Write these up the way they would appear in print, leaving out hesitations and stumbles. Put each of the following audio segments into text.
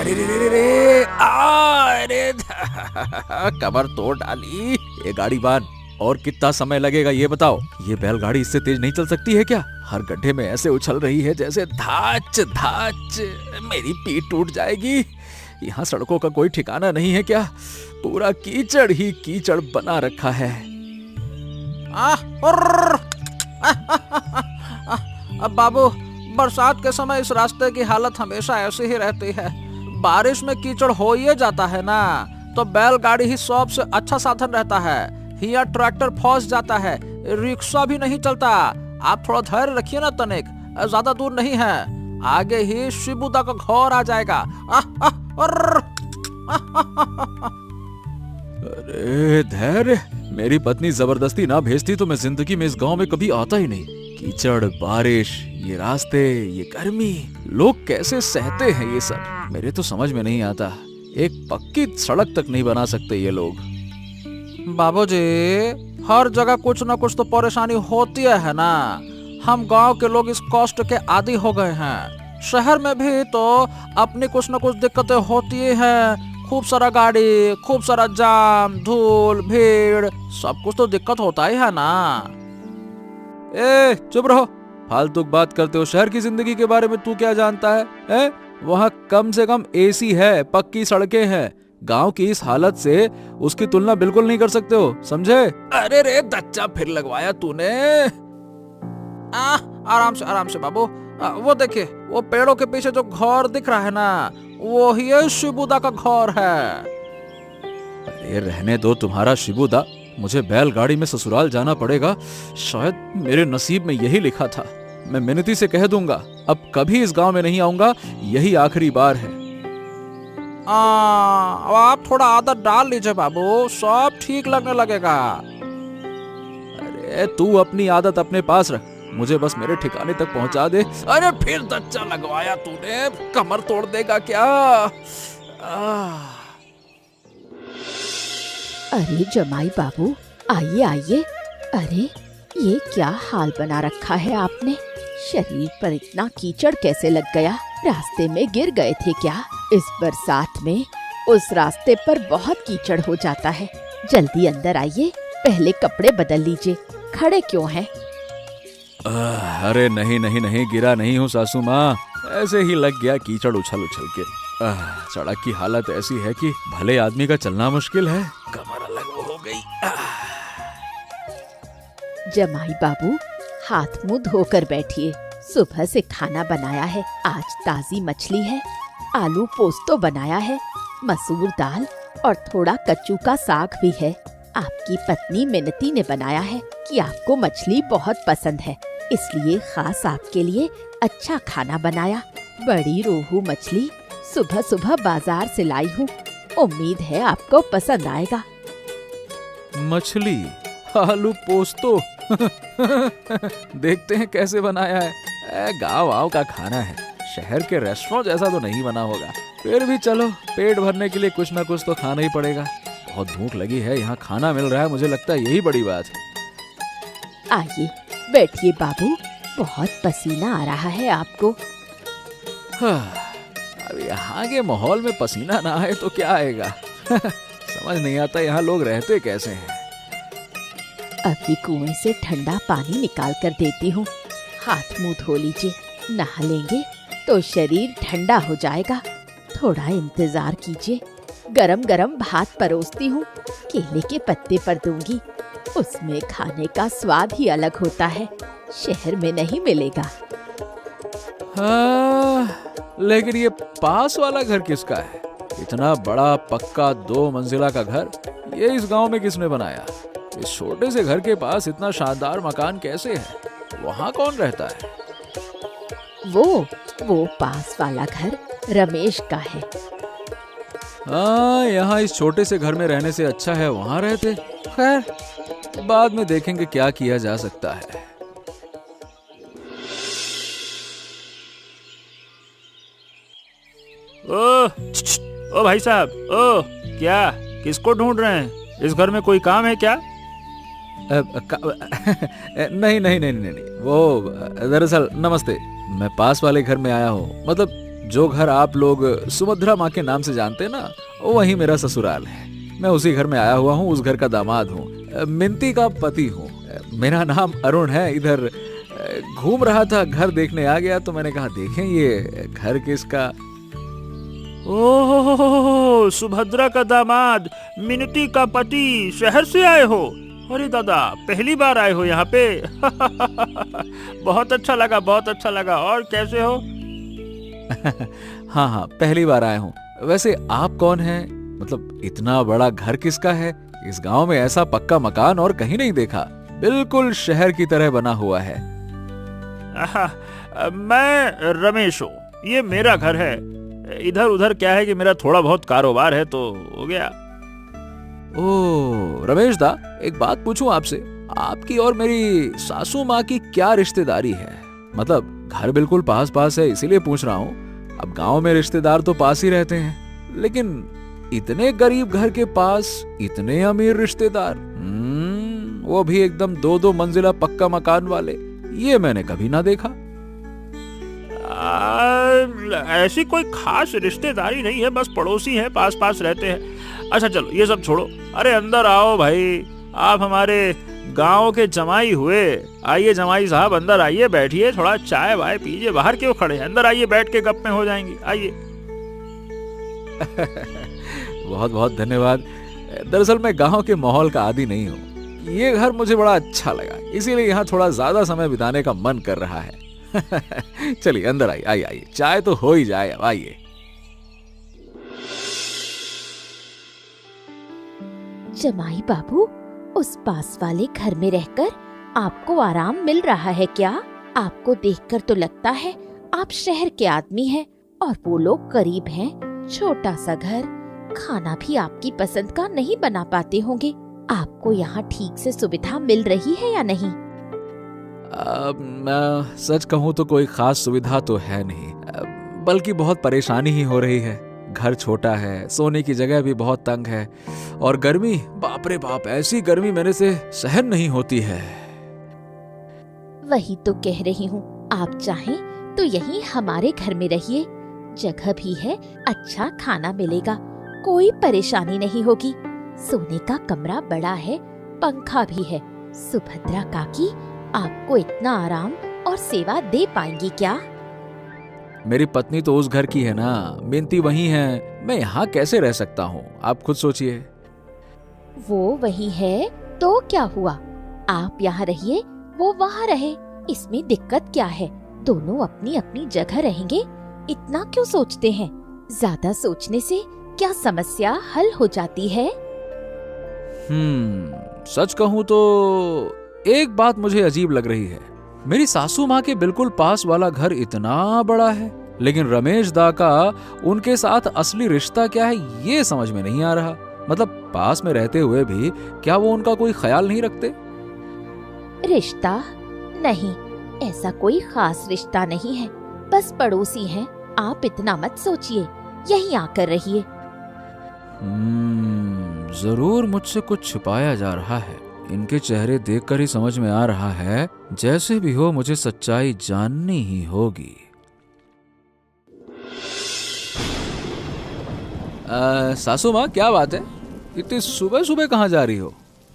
अरे रे रे रे रे, अरे कमर तोड़ डाली। ये गाड़ी बांध। और कितना समय लगेगा ये बताओ? ये बैलगाड़ी इससे तेज नहीं चल सकती है क्या? हर गड्ढे में ऐसे उछल रही है जैसे धाच धाच। मेरी पीठ टूट जाएगी। यहाँ सड़कों का कोई ठिकाना नहीं है क्या? पूरा कीचड़ ही कीचड़ बना रखा है। अब बाबू, बरसात के समय इस रास्ते की हालत हमेशा ऐसी ही रहती है। बारिश में कीचड़ हो ही जाता है ना, तो बैलगाड़ी ही सबसे अच्छा साधन रहता है। यहाँ ट्रैक्टर फंस जाता है, रिक्शा भी नहीं चलता। आप थोड़ा धैर्य रखिए ना तनिक, ज्यादा दूर नहीं है, आगे ही शिबुदा का घर आ जाएगा। अरे धैर्य? मेरी पत्नी जबरदस्ती ना भेजती तो मैं जिंदगी में इस गांव में कभी आता ही नहीं। कीचड़, बारिश, ये रास्ते, ये गर्मी, लोग कैसे सहते हैं ये सब, मेरे तो समझ में नहीं आता। एक पक्की सड़क तक नहीं बना सकते ये लोग। बाबूजी, हर जगह कुछ ना कुछ तो परेशानी होती है ना। हम गांव के लोग इस कष्ट के आदी हो गए हैं। शहर में भी तो अपनी कुछ ना कुछ दिक्कतें होती हैं। खूब सारा गाड़ी, खूब सारा जाम, धूल, भीड़, सब कुछ तो दिक्कत होता ही है ना। ए चुप रहो, फालतू बात करते हो। शहर की जिंदगी के बारे में तू क्या जानता है? वहाँ कम से कम एसी है, पक्की सड़कें हैं। गांव की इस हालत से उसकी तुलना बिल्कुल नहीं कर सकते हो, समझे? अरे रे दच्चा, फिर लगवाया तूने। आराम से बाबू। वो देखिए, वो पेड़ों के पीछे जो घर दिख रहा है ना, वो ही शिबुदा का घर है। अरे रहने दो तुम्हारा शिबुदा, मुझे बैलगाड़ी में ससुराल जाना पड़ेगा। शायद मेरे नसीब में यही लिखा था। मैं मिन्नती से कह दूंगा, अब कभी इस गांव में नहीं आऊंगा, यही आखिरी बार है। अब आप थोड़ा आदत डाल लीजिए बाबू, सब ठीक लगने लगेगा। अरे तू अपनी आदत अपने पास रख, मुझे बस मेरे ठिकाने तक पहुंचा दे। अरे फिर दच्चा लगवाया तूने, कमर तोड़ देगा क्या? अरे जमाई बाबू, आइए आइए। अरे ये क्या हाल बना रखा है आपने? शरीर पर इतना कीचड़ कैसे लग गया? रास्ते में गिर गए थे क्या? इस बरसात में उस रास्ते पर बहुत कीचड़ हो जाता है। जल्दी अंदर आइए, पहले कपड़े बदल लीजिए। खड़े क्यों हैं? अरे नहीं नहीं नहीं, गिरा नहीं हूँ सासू माँ, ऐसे ही लग गया कीचड़ उछल उछल के। सड़क की हालत ऐसी है कि भले आदमी का चलना मुश्किल है, कमर अलग हो गई। जमाई बाबू, हाथ मुंह धोकर बैठिए। सुबह से खाना बनाया है, आज ताजी मछली है, आलू पोस्तो बनाया है, मसूर दाल और थोड़ा कच्चू का साग भी है। आपकी पत्नी मिनती ने बनाया है कि आपको मछली बहुत पसंद है, इसलिए खास आपके लिए अच्छा खाना बनाया। बड़ी रोहू मछली सुबह सुबह बाजार से लाई हूँ, उम्मीद है आपको पसंद आएगा। मछली, आलू पोस्तो देखते हैं कैसे बनाया है। गाँव आव का खाना है, शहर के रेस्टोरेंट जैसा तो नहीं बना होगा। फिर भी चलो, पेट भरने के लिए कुछ ना कुछ तो खाना ही पड़ेगा। बहुत भूख लगी है, यहाँ खाना मिल रहा है, मुझे लगता है यही बड़ी बात है। आइए बैठिए बाबू, बहुत पसीना आ रहा है आपको। अब यहाँ के माहौल में पसीना ना आए तो क्या आएगा? समझ नहीं आता यहाँ लोग रहते कैसे हैं। अभी कुएं से ठंडा पानी निकाल कर देती हूँ, हाथ मुंह धो लीजिए। नहा लेंगे तो शरीर ठंडा हो जाएगा। थोड़ा इंतजार कीजिए, गरम गरम भात परोसती हूँ, केले के पत्ते पर दूंगी। उसमें खाने का स्वाद ही अलग होता है, शहर में नहीं मिलेगा। लेकिन ये पास वाला घर किसका है? इतना बड़ा पक्का 2 मंजिला का घर, ये इस गांव में किसने बनाया? इस छोटे से घर के पास इतना शानदार मकान कैसे है? वहाँ कौन रहता है? वो पास वाला घर रमेश का है। यहाँ इस छोटे से घर में रहने से अच्छा है वहाँ रहते। खैर बाद में देखेंगे क्या किया जा सकता है। ओ भाई साहब, ओ क्या, किसको ढूंढ रहे हैं? इस घर में कोई काम है क्या? नहीं नहीं नहीं नहीं नहीं, वो दरअसल नमस्ते, मैं पास वाले घर में आया हूँ, मतलब जो घर आप लोग सुभद्रा माँ के नाम से जानते हैं ना, वही मेरा ससुराल है। मैं उसी घर में आया हुआ हूँ, उस घर का दामाद हूँ, मिंती का पति हूँ। मेरा नाम अरुण है। इधर घूम रहा था, घर देखने आ गया तो मैंने कहा देखें ये घर किसका। ओह, सुभद्रा का दामाद, मिनती का पति, शहर से आए हो? अरे दादा, पहली बार आए हो यहाँ पे? बहुत अच्छा लगा, बहुत अच्छा लगा। और कैसे हो? हाँ हाँ, पहली बार आया हूँ। वैसे आप कौन हैं? मतलब इतना बड़ा घर किसका है? इस गांव में ऐसा पक्का मकान और कहीं नहीं देखा, बिल्कुल शहर की तरह बना हुआ है। मैं रमेश हूँ, ये मेरा घर है। इधर उधर क्या है कि मेरा थोड़ा बहुत कारोबार है तो हो गया। ओह रमेश दा, एक बात पूछूं आपसे, आपकी और मेरी सासू माँ की क्या रिश्तेदारी है? मतलब घर बिल्कुल पास पास है इसीलिए पूछ रहा हूँ। अब गांव में रिश्तेदार तो पास ही रहते हैं, लेकिन इतने गरीब घर के पास इतने अमीर रिश्तेदार, वो भी एकदम 2-2 मंजिला पक्का मकान वाले, ये मैंने कभी ना देखा। ऐसी कोई खास रिश्तेदारी नहीं है, बस पड़ोसी हैं, पास पास रहते हैं। अच्छा चलो ये सब छोड़ो, अरे अंदर आओ भाई, आप हमारे गांव के जमाई हुए। आइए जमाई साहब, अंदर आइए, बैठिए, थोड़ा चाय वाय पीजिए। बाहर क्यों खड़े हैं? अंदर आइए, बैठ के गप्पें हो जाएंगी, आइए। बहुत बहुत धन्यवाद। दरअसल मैं गांव के माहौल का आदी नहीं हूँ, ये घर मुझे बड़ा अच्छा लगा, इसीलिए यहाँ थोड़ा ज्यादा समय बिताने का मन कर रहा है। चलिए अंदर आइए, आइए आइए, चाय तो हो ही जाए, अब आइए। जमाई बाबू, उस पास वाले घर में रहकर आपको आराम मिल रहा है क्या? आपको देखकर तो लगता है आप शहर के आदमी हैं और वो लोग गरीब हैं। छोटा सा घर, खाना भी आपकी पसंद का नहीं बना पाते होंगे। आपको यहाँ ठीक से सुविधा मिल रही है या नहीं? मैं सच कहूँ तो कोई खास सुविधा तो है नहीं, बल्कि बहुत परेशानी ही हो रही है। घर छोटा है, सोने की जगह भी बहुत तंग है, और गर्मी, बाप रे बाप, ऐसी गर्मी मेरे से सहन नहीं होती है। वही तो कह रही हूँ, आप चाहें तो यहीं हमारे घर में रहिए। जगह भी है, अच्छा खाना मिलेगा, कोई परेशानी नहीं होगी। सोने का कमरा बड़ा है, पंखा भी है। सुभद्रा काकी आपको इतना आराम और सेवा दे पाएंगी क्या? मेरी पत्नी तो उस घर की है ना, मिंती वही है, मैं यहाँ कैसे रह सकता हूँ? आप खुद सोचिए। वो वही है तो क्या हुआ? आप यहाँ रहिए, वो वहाँ रहे, इसमें दिक्कत क्या है? दोनों अपनी अपनी जगह रहेंगे, इतना क्यों सोचते हैं? ज्यादा सोचने से क्या समस्या हल हो जाती है? सच कहूँ तो एक बात मुझे अजीब लग रही है। मेरी सासू माँ के बिल्कुल पास वाला घर इतना बड़ा है, लेकिन रमेश दा का उनके साथ असली रिश्ता क्या है ये समझ में नहीं आ रहा। मतलब पास में रहते हुए भी क्या वो उनका कोई ख्याल नहीं रखते? रिश्ता नहीं, ऐसा कोई खास रिश्ता नहीं है, बस पड़ोसी हैं। आप इतना मत सोचिए, यहीं आकर रहिए। जरूर मुझसे कुछ छुपाया जा रहा है। इनके चेहरे देखकर ही समझ में आ रहा है, जैसे भी हो मुझे सच्चाई जाननी ही होगी। सासू माँ, क्या बात है? इतनी सुबह सुबह कहाँ जा रही हो?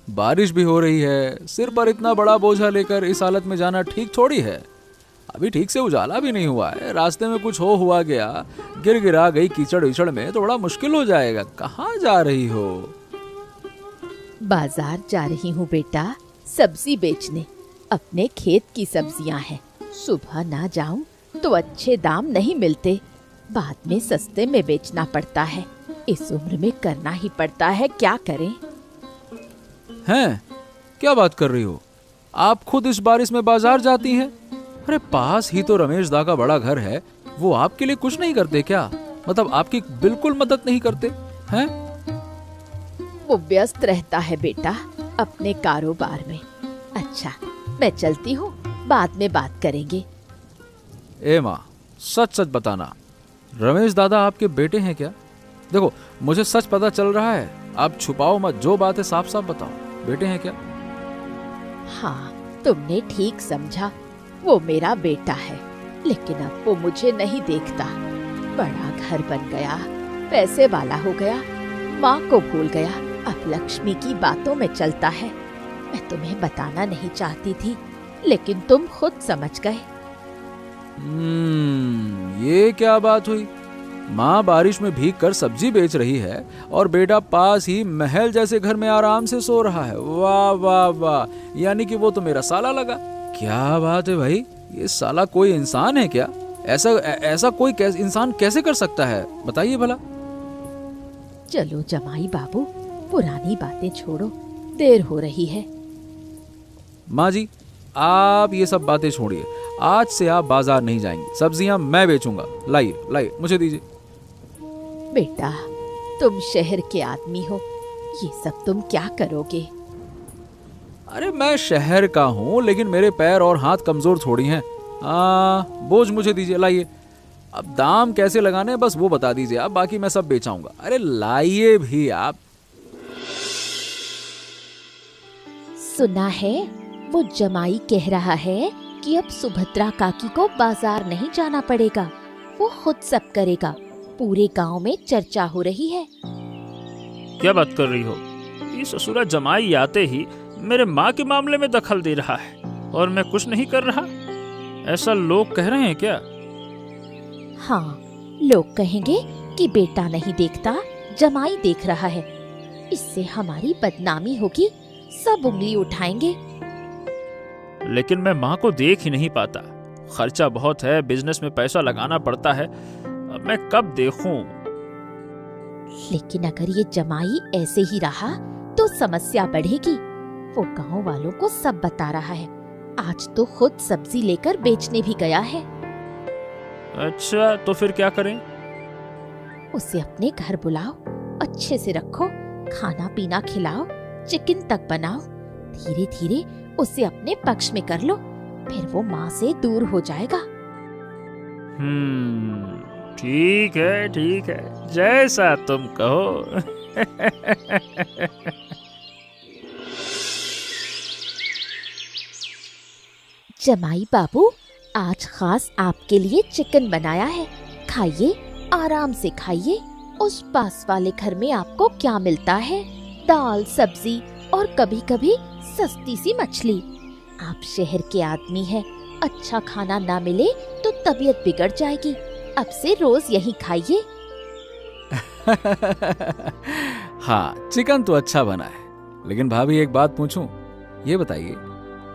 बारिश भी हो रही है, सिर पर इतना बड़ा बोझा लेकर इस हालत में जाना ठीक थोड़ी है। अभी ठीक से उजाला भी नहीं हुआ है, रास्ते में कुछ हुआ गया, गिर गिरा गई कीचड़ विचड़ में तो बड़ा मुश्किल हो जाएगा। कहाँ जा रही हो? बाजार जा रही हूँ बेटा, सब्जी बेचने। अपने खेत की सब्जियाँ हैं। सुबह ना जाऊँ तो अच्छे दाम नहीं मिलते, बाद में सस्ते में बेचना पड़ता है। इस उम्र में करना ही पड़ता है, क्या करें? हैं? क्या बात कर रही हो? आप खुद इस बारिश में बाजार जाती हैं? अरे पास ही तो रमेश दा का बड़ा घर है, वो आपके लिए कुछ नहीं करते क्या? मतलब आपकी बिल्कुल मदद नहीं करते हैं? वो व्यस्त रहता है बेटा अपने कारोबार में। अच्छा, मैं चलती हूँ, बाद में बात करेंगे। ए माँ, सच सच बताना, रमेश दादा आपके बेटे हैं क्या? देखो मुझे सच पता चल रहा है, आप छुपाओ मत, जो बात है साफ साफ बताओ, बेटे हैं क्या? हाँ, तुमने ठीक समझा, वो मेरा बेटा है, लेकिन अब वो मुझे नहीं देखता। बड़ा घर बन गया, पैसे वाला हो गया, माँ को भूल गया, अब लक्ष्मी की बातों में चलता है। मैं तुम्हें बताना नहीं चाहती थी, लेकिन तुम खुद समझ गए। ये क्या बात हुई? माँ बारिश में भीग कर सब्जी बेच रही है और बेटा पास ही महल जैसे घर में आराम से सो रहा है। वाह वाह वाह, यानी कि वो तो मेरा साला लगा। क्या बात है भाई, ये साला कोई इंसान है क्या? ऐसा कोई इंसान कैसे कर सकता है, बताइए भला। चलो जमाई बाबू, पुरानी बातें छोड़ो, देर हो रही है। माँ जी, आप ये सब बातें छोड़िए, आज से आप बाजार नहीं जाएंगी, सब्जियां मैं बेचूंगा। लाइए लाइए, मुझे दीजिए। बेटा, तुम शहर के आदमी हो, ये सब तुम क्या करोगे? अरे मैं शहर का हूँ, लेकिन मेरे पैर और हाथ कमजोर थोड़ी हैं। बोझ मुझे दीजिए, लाइए। अब दाम कैसे लगाने बस वो बता दीजिए आप, बाकी मैं सब बेचाऊंगा। अरे लाइए भी आप। सुना है वो जमाई कह रहा है कि अब सुभद्रा काकी को बाजार नहीं जाना पड़ेगा, वो खुद सब करेगा। पूरे गांव में चर्चा हो रही है। क्या बात कर रही हो? ये ससुरा जमाई आते ही मेरे माँ के मामले में दखल दे रहा है और मैं कुछ नहीं कर रहा, ऐसा लोग कह रहे हैं क्या? हाँ, लोग कहेंगे कि बेटा नहीं देखता, जमाई देख रहा है। इससे हमारी बदनामी होगी, सब उंगली उठाएंगे। लेकिन मैं माँ को देख ही नहीं पाता, खर्चा बहुत है, बिजनेस में पैसा लगाना पड़ता है, अब मैं कब देखूं? लेकिन अगर ये जमाई ऐसे ही रहा तो समस्या बढ़ेगी। वो गांव वालों को सब बता रहा है, आज तो खुद सब्जी लेकर बेचने भी गया है। अच्छा, तो फिर क्या करें? उसे अपने घर बुलाओ, अच्छे से रखो, खाना पीना खिलाओ, चिकन तक बनाओ। धीरे धीरे उसे अपने पक्ष में कर लो, फिर वो माँ से दूर हो जाएगा। ठीक है, जैसा तुम कहो। जमाई बाबू, आज खास आपके लिए चिकन बनाया है, खाइए, आराम से खाइए। उस पास वाले घर में आपको क्या मिलता है? दाल, सब्जी और कभी कभी सस्ती सी मछली। आप शहर के आदमी हैं, अच्छा खाना ना मिले तो तबीयत बिगड़ जाएगी। अब से रोज यही खाइए। हाँ, चिकन तो अच्छा बना है, लेकिन भाभी एक बात पूछूं, ये बताइए,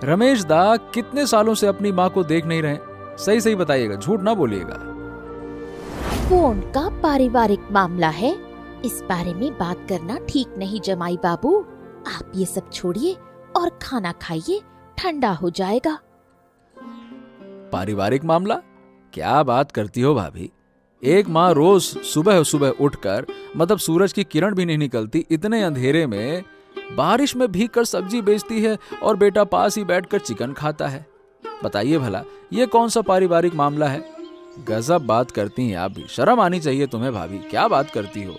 रमेश दा कितने सालों से अपनी माँ को देख नहीं रहे? सही सही बताइएगा, झूठ ना बोलिएगा। वो उनका पारिवारिक मामला है, इस बारे में बात करना ठीक नहीं जमाई बाबू। आप ये सब छोड़िए और खाना खाइए, ठंडा हो जाएगा। पारिवारिक मामला? क्या बात करती हो भाभी? एक माँ रोज सुबह सुबह उठकर, मतलब सूरज की किरण भी नहीं निकलती, इतने अंधेरे में बारिश में भीग कर सब्जी बेचती है और बेटा पास ही बैठकर चिकन खाता है। बताइए भला, ये कौन सा पारिवारिक मामला है? गजब बात करती हैं आप भी, शर्म आनी चाहिए तुम्हें भाभी, क्या बात करती हो?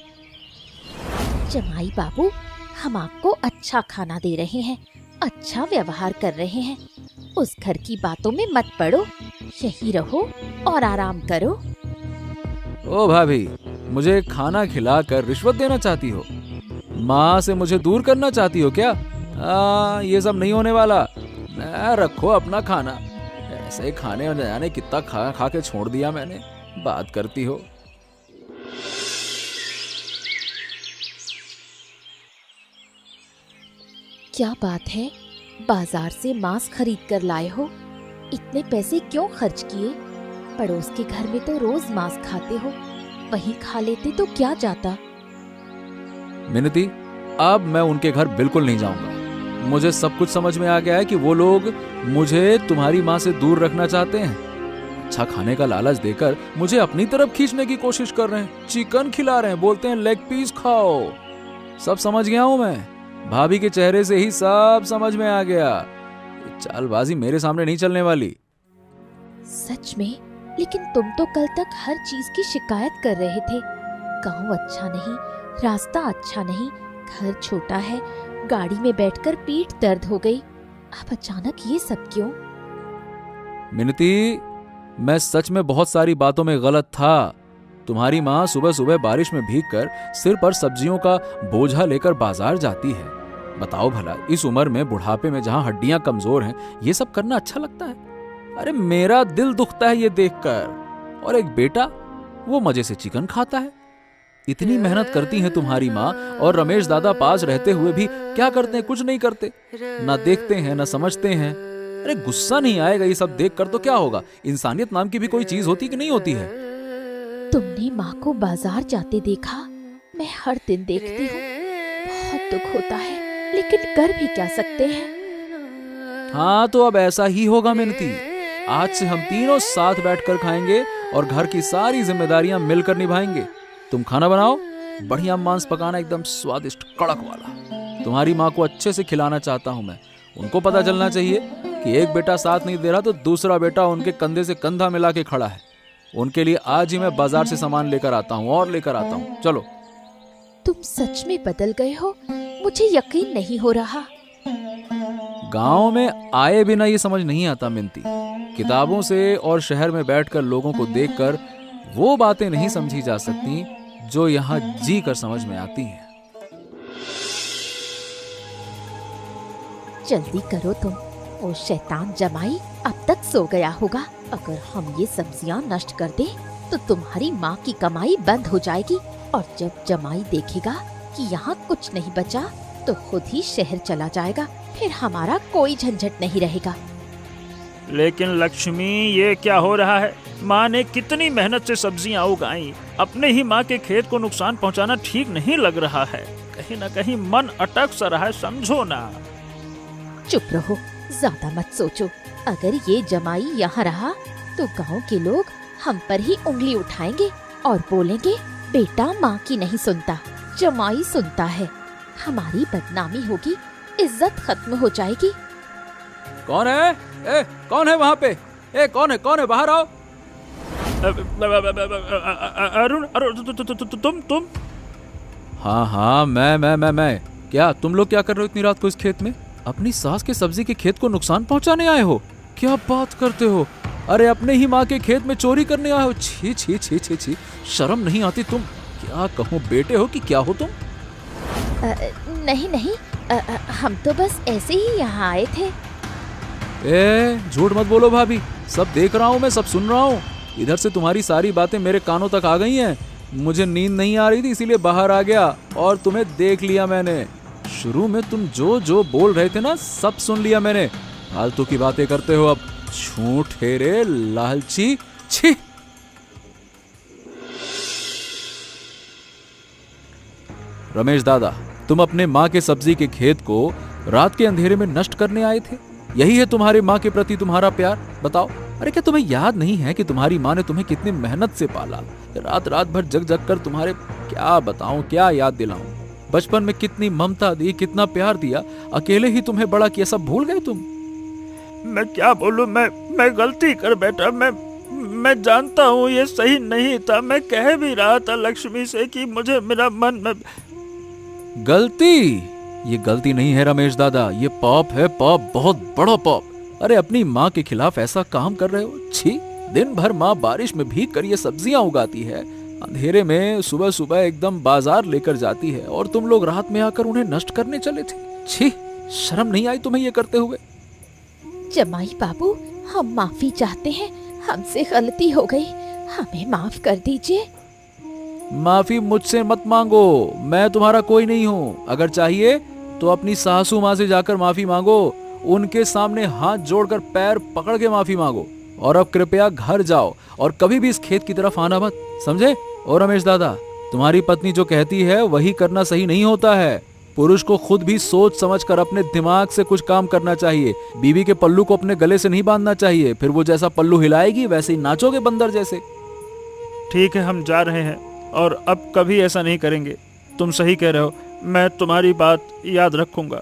जमाई बाबू, हम आपको अच्छा खाना दे रहे हैं, अच्छा व्यवहार कर रहे हैं। उस घर की बातों में मत पड़ो, यही रहो और आराम करो। ओ भाभी, मुझे खाना खिलाकर रिश्वत देना चाहती हो? माँ से मुझे दूर करना चाहती हो क्या? ये सब नहीं होने वाला। रखो अपना खाना, ऐसे खाने न जाने कितना खा के छोड़ दिया मैंने, बात करती हो। क्या बात है, बाजार से मांस खरीद कर लाए हो? इतने पैसे क्यों खर्च किए? पड़ोस के घर में तो रोज मांस खाते हो, वहीं खा लेते तो क्या जाता। मिनती, अब मैं उनके घर बिल्कुल नहीं जाऊंगा। मुझे सब कुछ समझ में आ गया है कि वो लोग मुझे तुम्हारी माँ से दूर रखना चाहते हैं। अच्छा खाने का लालच देकर मुझे अपनी तरफ खींचने की कोशिश कर रहे हैं, चिकन खिला रहे हैं, बोलते हैं लेग पीस खाओ। सब समझ गया हूं मैं, भाभी के चेहरे से ही सब समझ में आ गया। चालबाजी मेरे सामने नहीं चलने वाली। सच में? लेकिन तुम तो कल तक हर चीज की शिकायत कर रहे थे। गांव अच्छा नहीं, रास्ता अच्छा नहीं, घर छोटा है, गाड़ी में बैठकर पीठ दर्द हो गई। अब अचानक ये सब क्यों? मिनती, मैं सच में बहुत सारी बातों में गलत था, तुम्हारी माँ सुबह सुबह बारिश में भीगकर सिर पर सब्जियों का बोझा लेकर बाजार जाती है। बताओ भला, इस उम्र में, बुढ़ापे में, जहां हड्डियां कमजोर हैं, ये सब करना अच्छा लगता है? अरे मेरा दिल दुखता है ये देखकर। और एक बेटा, वो मजे से चिकन खाता है। इतनी मेहनत करती हैं तुम्हारी माँ, और रमेश दादा पास रहते हुए भी क्या करते हैं? कुछ नहीं करते, ना देखते हैं ना समझते हैं। अरे गुस्सा नहीं आएगा ये सब देखकर तो क्या होगा? इंसानियत नाम की भी कोई चीज होती कि नहीं होती है? तुमने माँ को बाजार जाते देखा? मैं हर दिन देखती हूँ। बहुत दुख होता है, लेकिन कर भी क्या सकते हैं। हाँ तो अब ऐसा ही होगा मिनती। आज से हम तीनों साथ बैठकर खाएंगे और घर की सारी जिम्मेदारियां मिलकर निभाएंगे। तुम खाना बनाओ, बढ़िया मांस पकाना, एकदम स्वादिष्ट कड़क वाला। तुम्हारी माँ को अच्छे से खिलाना चाहता हूं मैं। उनको पता चलना चाहिए कि एक बेटा साथ नहीं दे रहा तो दूसरा बेटा उनके कंधे से कंधा मिला के खड़ा है। उनके लिए आज ही मैं बाजार से सामान लेकर आता हूँ और लेकर आता हूँ। चलो। तुम सच में बदल गए हो, मुझे यकीन नहीं हो रहा। गांव में आए बिना ये समझ नहीं आता मिनती। किताबों से और शहर में बैठकर लोगों को देखकर वो बातें नहीं समझी जा सकती जो यहाँ जी कर समझ में आती हैं। जल्दी करो तुम, वो शैतान जमाई अब तक सो गया होगा। अगर हम ये सब्जियां नष्ट कर दें तो तुम्हारी माँ की कमाई बंद हो जाएगी, और जब जमाई देखेगा कि यहाँ कुछ नहीं बचा तो खुद ही शहर चला जाएगा। फिर हमारा कोई झंझट नहीं रहेगा। लेकिन लक्ष्मी, ये क्या हो रहा है? माँ ने कितनी मेहनत से सब्जियां उगाई, अपने ही माँ के खेत को नुकसान पहुँचाना ठीक नहीं लग रहा है। कहीं न कहीं मन अटक सा रहा है, समझो ना। चुप रहो, ज्यादा मत सोचो। अगर ये जमाई यहाँ रहा तो गांव के लोग हम पर ही उंगली उठाएंगे और बोलेंगे बेटा माँ की नहीं सुनता, जमाई सुनता है। हमारी बदनामी होगी, इज्जत खत्म हो जाएगी। कौन है? कौन है वहाँ पे? कौन है? बाहर आओ। अरुण, तुम? हाँ, मैं। क्या तुम लोग क्या कर रहे हो इतनी रात को इस खेत में? अपनी सास के सब्जी के खेत को नुकसान पहुंचाने आए हो? क्या बात करते हो? अरे अपने ही माँ के खेत में चोरी करने आए हो? छी छी छी छी छी, शर्म नहीं आती? तुम क्या कहूँ, बेटे हो कि क्या हो तुम? नहीं, हम तो बस ऐसे ही यहाँ आए थे। झूठ मत बोलो भाभी, सब देख रहा हूँ मैं, सब सुन रहा हूँ। इधर से तुम्हारी सारी बातें मेरे कानों तक आ गई हैं। मुझे नींद नहीं आ रही थी, इसीलिए बाहर आ गया और तुम्हें देख लिया मैंने। शुरू में तुम जो बोल रहे थे ना, सब सुन लिया मैंने। फालतू की बातें करते हो अब, झूठेरे लालची, छी। रमेश दादा, तुम अपने माँ के सब्जी के खेत को रात के अंधेरे में नष्ट करने आए थे? यही है तुम्हारी माँ के प्रति तुम्हारा प्यार? बताओ। अरे क्या तुम्हें याद नहीं है कि तुम्हारी माँ ने तुम्हें कितनी मेहनत से पाला? रात भर जग कर तुम्हारे, क्या बताऊं, क्या याद दिलाऊं। बचपन में कितनी ममता दी, कितना प्यार दिया, अकेले ही तुम्हें बड़ा किया, सब भूल गए तुम? मैं क्या बोलूं, मैं गलती कर बैठा। मैं जानता हूँ ये सही नहीं था। मैं कह भी रहा था लक्ष्मी से कि मुझे मेरा मन में। गलती? ये गलती नहीं है रमेश दादा, ये पाप है, पाप, बहुत बड़ा पाप। अरे अपनी माँ के खिलाफ ऐसा काम कर रहे हो? छी। दिन भर माँ बारिश में भीग कर ये सब्जियां उगाती है, अंधेरे में सुबह सुबह एकदम बाजार लेकर जाती है, और तुम लोग रात में आकर उन्हें नष्ट करने चले थे। छी, शर्म नहीं आई तुम्हें ये करते हुए? जमाई बाबू, हम माफी चाहते हैं, हमसे गलती हो गई, हमें माफ कर दीजिए। माफी मुझसे मत मांगो, मैं तुम्हारा कोई नहीं हूँ। अगर चाहिए तो अपनी सासू माँ से जाकर माफी मांगो, उनके सामने हाथ जोड़कर पैर पकड़ के माफी मांगो। और अब कृपया घर जाओ और कभी भी इस खेत की तरफ आना मत, समझे? और रमेश दादा, तुम्हारी पत्नी जो कहती है वही करना सही नहीं होता है। पुरुष को खुद भी सोच समझकर अपने दिमाग से कुछ काम करना चाहिए। बीवी के पल्लू को अपने गले से नहीं बांधना चाहिए, फिर वो जैसा पल्लू हिलाएगी वैसे ही नाचोगे बंदर जैसे। ठीक है, हम जा रहे हैं और अब कभी ऐसा नहीं करेंगे। तुम सही कह रहे हो, मैं तुम्हारी बात याद रखूंगा।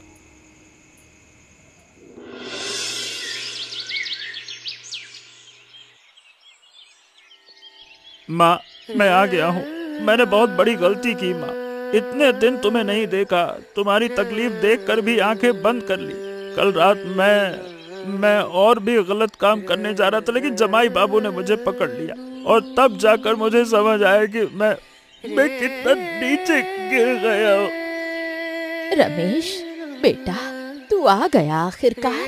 माँ, मैं आ गया हूँ। मैंने बहुत बड़ी गलती की माँ। इतने दिन तुम्हें नहीं देखा, तुम्हारी तकलीफ देखकर भी आंखें बंद कर ली। कल रात मैं और भी गलत काम करने जा रहा था, लेकिन जमाई बाबू ने मुझे पकड़ लिया और तब जाकर मुझे समझ आया कि मैं कितना नीचे गिर गया हूँ। रमेश बेटा, तू आ गया आखिरकार।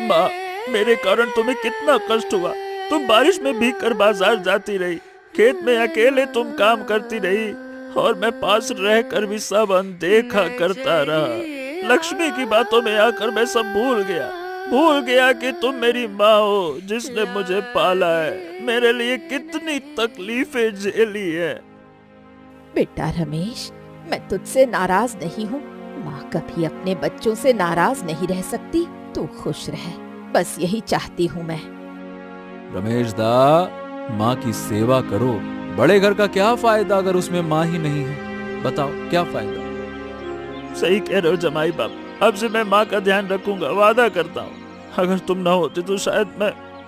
माँ, मेरे कारण तुम्हें कितना कष्ट हुआ। तुम बारिश में भीग कर बाजार जाती रही, खेत में अकेले तुम काम करती रही और मैं पास रहकर भी सब अनदेखा करता रहा। लक्ष्मी की बातों में आकर मैं सब भूल गया कि तुम मेरी माँ हो जिसने मुझे पाला है, मेरे लिए कितनी तकलीफें झेली है। बेटा रमेश, मैं तुझसे नाराज नहीं हूँ। माँ कभी अपने बच्चों से नाराज नहीं रह सकती। तू खुश रह, बस यही चाहती हूँ मैं। रमेश दा, माँ की सेवा करो। बड़े घर का क्या फायदा अगर उसमें माँ ही नहीं है? बताओ क्या फायदा। सही कह रहे हो जमाई बाप, अब से मैं माँ का ध्यान रखूंगा, वादा करता हूँ। अगर तुम ना होते तो शायद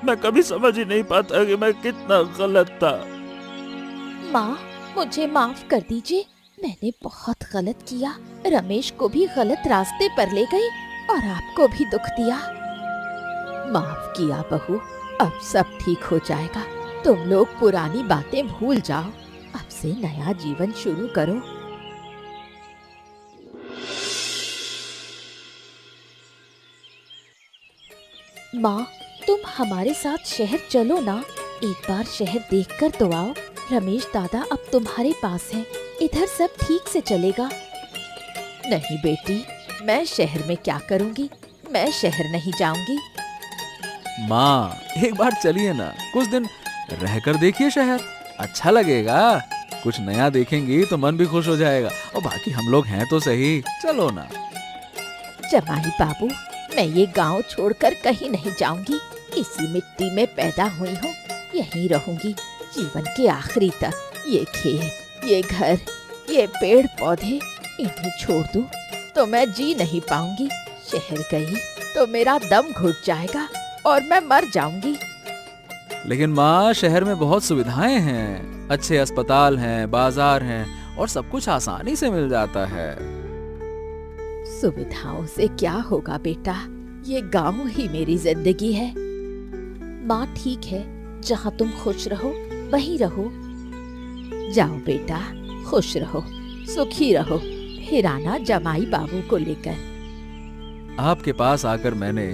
मैं कभी समझ ही नहीं पाता कि मैं कितना गलत था। माँ, मुझे माफ कर दीजिए, मैंने बहुत गलत किया। रमेश को भी गलत रास्ते पर ले गई और आपको भी दुख दिया। माफ किया बहू, अब सब ठीक हो जाएगा। तुम लोग पुरानी बातें भूल जाओ, अब से नया जीवन शुरू करो। माँ, तुम हमारे साथ शहर चलो ना। एक बार शहर देखकर तो आओ। रमेश दादा अब तुम्हारे पास हैं, इधर सब ठीक से चलेगा। नहीं बेटी, मैं शहर में क्या करूँगी? मैं शहर नहीं जाऊंगी। माँ, एक बार चलिए ना, कुछ दिन रहकर देखिए शहर, अच्छा लगेगा। कुछ नया देखेंगी तो मन भी खुश हो जाएगा। और बाकी हम लोग हैं तो सही, चलो ना। जमाई बाबू, मैं ये गांव छोड़कर कहीं नहीं जाऊंगी। इसी मिट्टी में पैदा हुई हूँ, यहीं रहूंगी जीवन के आखिरी तक। ये खेत, ये घर, ये पेड़ पौधे, इन्हें छोड़ दूं तो मैं जी नहीं पाऊंगी। शहर गई तो मेरा दम घुट जाएगा और मैं मर जाऊंगी। लेकिन माँ, शहर में बहुत सुविधाएं हैं, अच्छे अस्पताल हैं, बाजार हैं और सब कुछ आसानी से मिल जाता है। सुविधाओं से क्या होगा बेटा, ये गांव ही मेरी जिंदगी है। माँ ठीक है, जहाँ तुम खुश रहो वहीं रहो। जाओ बेटा, खुश रहो, सुखी रहो, फिर आना जमाई बाबू को लेकर। आपके पास आकर मैंने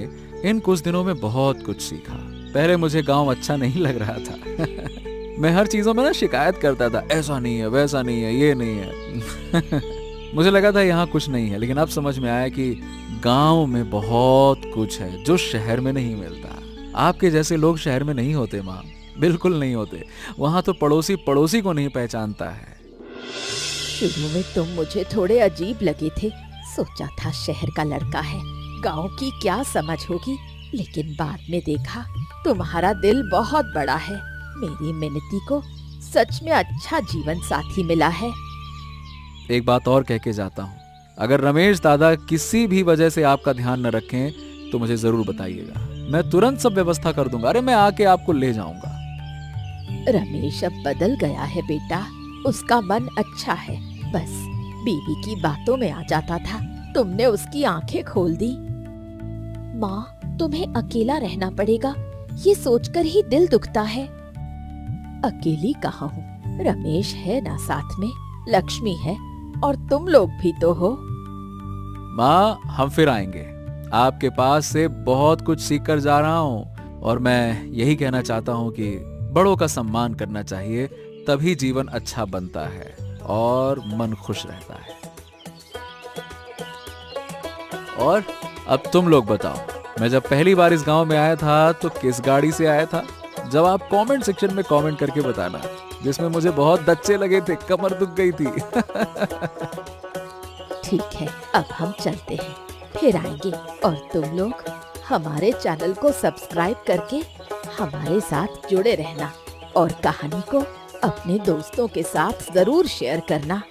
इन कुछ दिनों में बहुत कुछ सीखा। पहले मुझे गांव अच्छा नहीं लग रहा था। मैं हर चीजों में ना शिकायत करता था, ऐसा नहीं है, वैसा नहीं है, ये नहीं है। मुझे लगा था यहाँ कुछ नहीं है, लेकिन अब समझ में आया कि गांव में बहुत कुछ है जो शहर में नहीं मिलता। आपके जैसे लोग शहर में नहीं होते माँ, बिल्कुल नहीं होते। वहाँ तो पड़ोसी पड़ोसी को नहीं पहचानता है। शुरू में तुम मुझे थोड़े अजीब लगे थे, सोचा था शहर का लड़का है, गांव की क्या समझ होगी। लेकिन बाद में देखा तुम्हारा दिल बहुत बड़ा है। मेरी मिनती को सच में अच्छा जीवन साथी मिला है। एक बात और कह के जाता हूँ, अगर रमेश दादा किसी भी वजह से आपका ध्यान न रखें तो मुझे जरूर बताइएगा, मैं तुरंत सब व्यवस्था कर दूंगा। अरे मैं आके आपको ले जाऊंगा। रमेश अब बदल गया है बेटा, उसका मन अच्छा है, बस बीवी की बातों में आ जाता था। तुमने उसकी आंखें खोल दी। माँ, तुम्हें अकेला रहना पड़ेगा, ये सोचकर ही दिल दुखता है। अकेली कहाँ हूँ, रमेश है ना साथ में, लक्ष्मी है और तुम लोग भी तो हो। माँ, हम फिर आएंगे। आपके पास से बहुत कुछ सीख कर जा रहा हूँ और मैं यही कहना चाहता हूँ कि बड़ों का सम्मान करना चाहिए, तभी जीवन अच्छा बनता है और मन खुश रहता है। और अब तुम लोग बताओ, मैं जब पहली बार इस गांव में आया था तो किस गाड़ी से आया था? जवाब कमेंट सेक्शन में कमेंट करके बताना, जिसमें मुझे बहुत दच्चे लगे थे, कमर दुख गई थी। ठीक है, अब हम चलते हैं, फिर आएंगे। और तुम लोग हमारे चैनल को सब्सक्राइब करके हमारे साथ जुड़े रहना और कहानी को अपने दोस्तों के साथ जरूर शेयर करना।